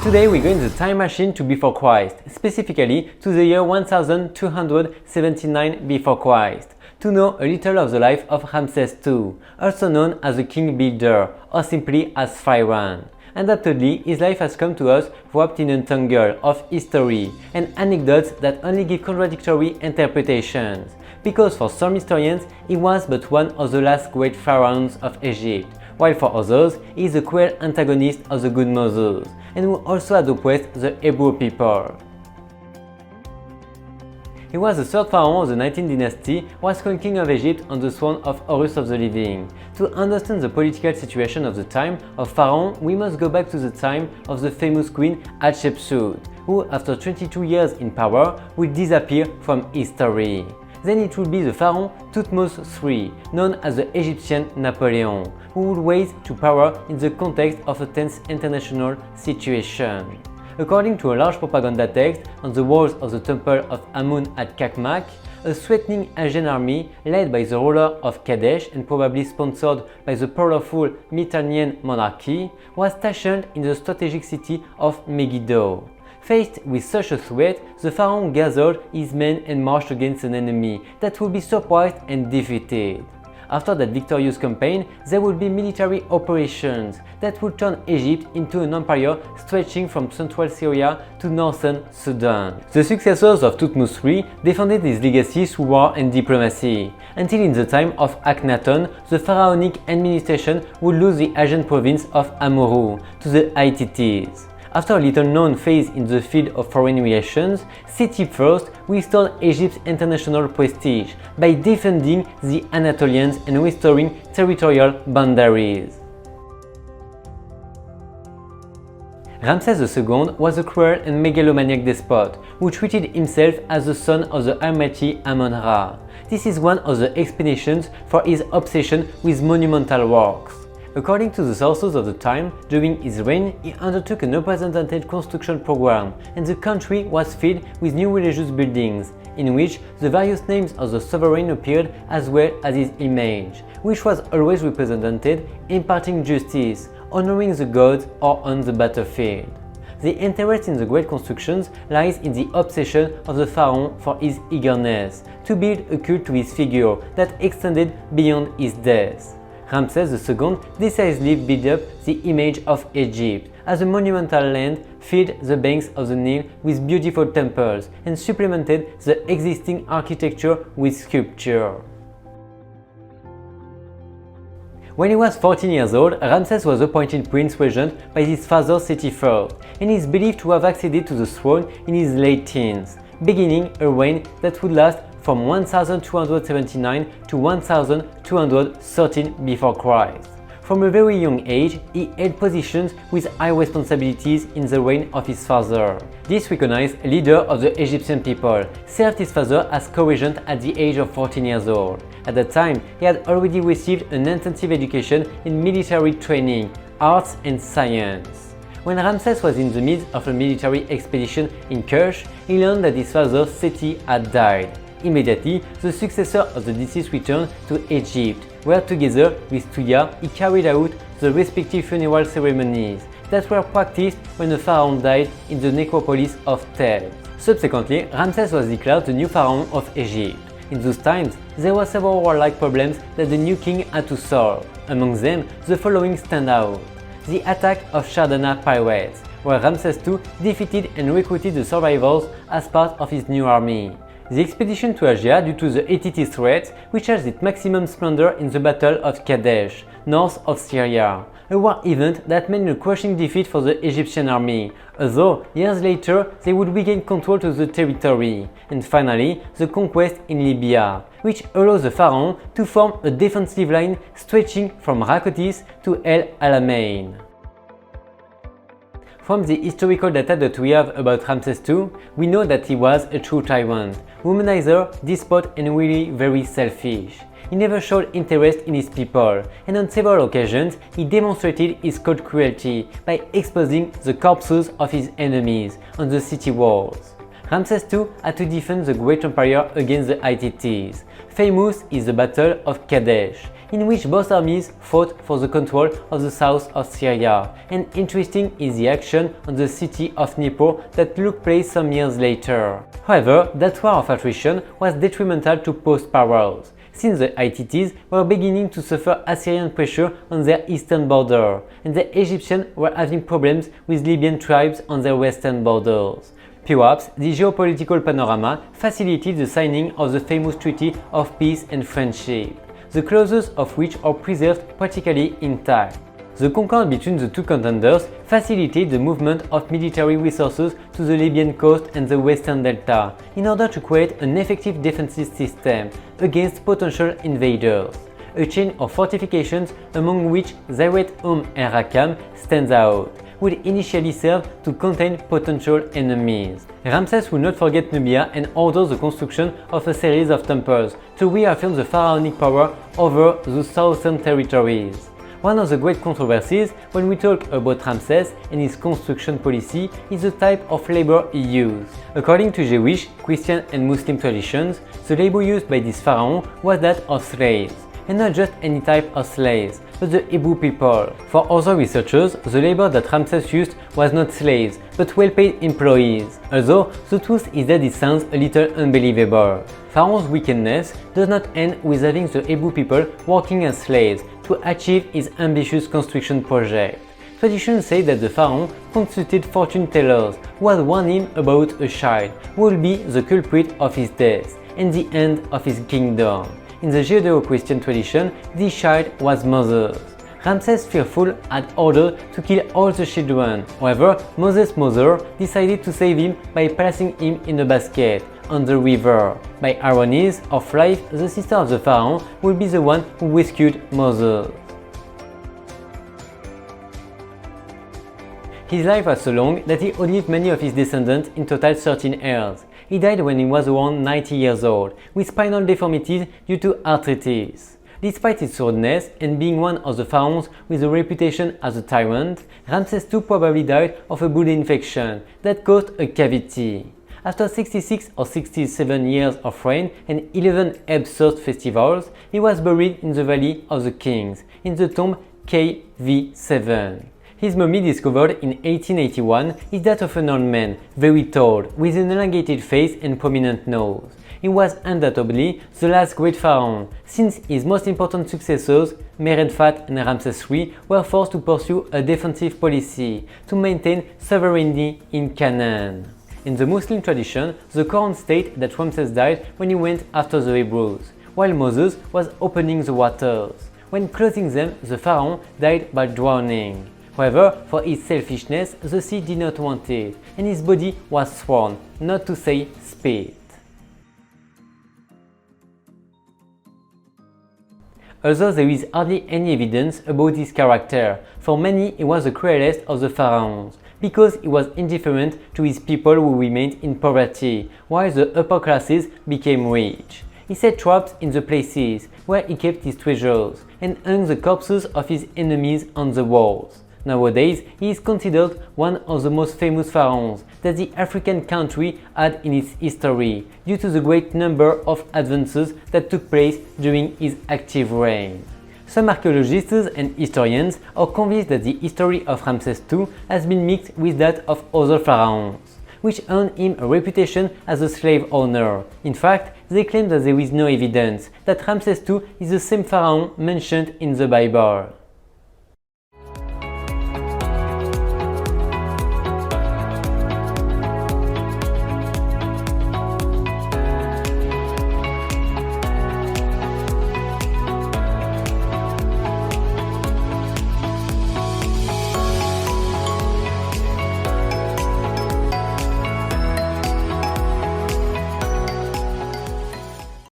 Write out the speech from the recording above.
Today we go in the time machine to before Christ, specifically to the year 1279 before Christ, to know a little of the life of Ramses II, also known as the king builder, or simply as Firon. Undoubtedly, his life has come to us wrapped in a tangle of history and anecdotes that only give contradictory interpretations, because for some historians he was but one of the last great pharaohs of Egypt, while for others he is a cruel antagonist of the good Moses, and who also had oppressed the Hebrew people. He was the third pharaoh of the 19th dynasty, was crowned king of Egypt on the throne of Horus of the living. To understand the political situation of the time of Pharaoh, we must go back to the time of the famous queen Hatshepsut, who after 22 years in power will disappear from history. Then it will be the pharaoh Thutmose III, known as the Egyptian Napoleon, who will rise to power in the context of a tense international situation. According to a large propaganda text on the walls of the temple of Amun at Kakmak, a threatening Asian army led by the ruler of Kadesh and probably sponsored by the powerful Mitannian monarchy was stationed in the strategic city of Megiddo. Faced with such a threat, the pharaoh gathered his men and marched against an enemy that would be surprised and defeated. After that victorious campaign, there would be military operations that would turn Egypt into an empire stretching from central Syria to northern Sudan. The successors of Thutmose III defended his legacy through war and diplomacy, until in the time of Akhenaton, the pharaonic administration would lose the Asian province of Amurru to the Hittites. After a little-known phase in the field of foreign relations, Seti I restored Egypt's international prestige by defending the Anatolians and restoring territorial boundaries. Ramses II was a cruel and megalomaniac despot who treated himself as the son of the almighty Amon-Ra. This is one of the explanations for his obsession with monumental works. According to the sources of the time, during his reign he undertook an unprecedented construction program, and the country was filled with new religious buildings, in which the various names of the sovereign appeared as well as his image, which was always represented, imparting justice, honoring the gods, or on the battlefield. The interest in the great constructions lies in the obsession of the pharaoh for his eagerness to build a cult to his figure that extended beyond his death. Ramses II decisively built up the image of Egypt as a monumental land, filled the banks of the Nile with beautiful temples, and supplemented the existing architecture with sculpture. When he was 14 years old, Ramses was appointed prince regent by his father Seti I, and is believed to have acceded to the throne in his late teens, beginning a reign that would last from 1279 to 1213 before Christ. From a very young age, he held positions with high responsibilities in the reign of his father. This recognized leader of the Egyptian people served his father as co-regent at the age of 14 years old. At that time, he had already received an intensive education in military training, arts and science. When Ramses was in the midst of a military expedition in Kush, he learned that his father Seti had died. Immediately, the successor of the deceased returned to Egypt, where together with Tuya he carried out the respective funeral ceremonies that were practiced when a pharaoh died in the necropolis of Thebes. Subsequently, Ramses was declared the new pharaoh of Egypt. In those times, there were several warlike problems that the new king had to solve. Among them, the following stand out: the attack of Shardana pirates, where Ramses II defeated and recruited the survivors as part of his new army. The expedition to Asia due to the Hittite threat, which has its maximum splendor in the Battle of Kadesh, north of Syria, a war event that meant a crushing defeat for the Egyptian army, although years later they would regain control of the territory. And finally, the conquest in Libya, which allows the pharaoh to form a defensive line stretching from Rakotis to El Alamein. From the historical data that we have about Ramses II, we know that he was a true tyrant, womanizer, despot and really very selfish. He never showed interest in his people, and on several occasions he demonstrated his cold cruelty by exposing the corpses of his enemies on the city walls. Ramses II had to defend the great empire against the Hittites. Famous is the Battle of Kadesh. in which both armies fought for the control of the south of Syria, and interesting is the action on the city of Dnipro that took place some years later. However, that war of attrition was detrimental to post-pharaohs, since the Hittites were beginning to suffer Assyrian pressure on their eastern border, and the Egyptians were having problems with Libyan tribes on their western borders. Perhaps the geopolitical panorama facilitated the signing of the famous Treaty of Peace and Friendship, the clauses of which are preserved practically intact. The concord between the two contenders facilitated the movement of military resources to the Libyan coast and the western delta in order to create an effective defensive system against potential invaders. A chain of fortifications, among which Zayret el Rakam stands out, would initially serve to contain potential enemies. Ramses would not forget Nubia and ordered the construction of a series of temples to reaffirm the pharaonic power over the southern territories. One of the great controversies when we talk about Ramses and his construction policy is the type of labor he used. According to Jewish, Christian and Muslim traditions, the labor used by this pharaoh was that of slaves, and not just any type of slaves, but the Hebrew people. For other researchers, the labor that Ramses used was not slaves, but well-paid employees, although the truth is that it sounds a little unbelievable. Pharaoh's wickedness does not end with having the Hebrew people working as slaves to achieve his ambitious construction project. Traditions say that the pharaoh consulted fortune tellers who had warned him about a child who would be the culprit of his death and the end of his kingdom. In the Judeo-Christian tradition, this child was Moses. Ramses, fearful, had ordered to kill all the children. However, Moses' mother decided to save him by placing him in a basket on the river. By ironies of life, the sister of the pharaoh will be the one who rescued Moses. His life was so long that he outlived many of his descendants, in total 13 heirs. He died when he was around 90 years old, with spinal deformities due to arthritis. Despite his shrewdness and being one of the pharaohs with a reputation as a tyrant, Ramses II probably died of a blood infection that caused a cavity. After 66 or 67 years of reign and 11 absurd festivals, he was buried in the Valley of the Kings, in the tomb KV7. His mummy, discovered in 1881, is that of an old man, very tall, with an elongated face and prominent nose. He was undoubtedly the last great pharaoh, since his most important successors, Merenptah and Ramses III, were forced to pursue a defensive policy to maintain sovereignty in Canaan. In the Muslim tradition, the Quran states that Ramses died when he went after the Hebrews, while Moses was opening the waters. When closing them, the pharaoh died by drowning. However, for his selfishness, the sea did not want it, and his body was thrown, not to say spit. Although there is hardly any evidence about his character, for many he was the cruelest of the pharaohs, because he was indifferent to his people who remained in poverty, while the upper classes became rich. He set traps in the places where he kept his treasures, and hung the corpses of his enemies on the walls. Nowadays, he is considered one of the most famous pharaohs that the African country had in its history, due to the great number of advances that took place during his active reign. Some archaeologists and historians are convinced that the history of Ramses II has been mixed with that of other pharaohs, which earned him a reputation as a slave owner. In fact, they claim that there is no evidence that Ramses II is the same pharaoh mentioned in the Bible.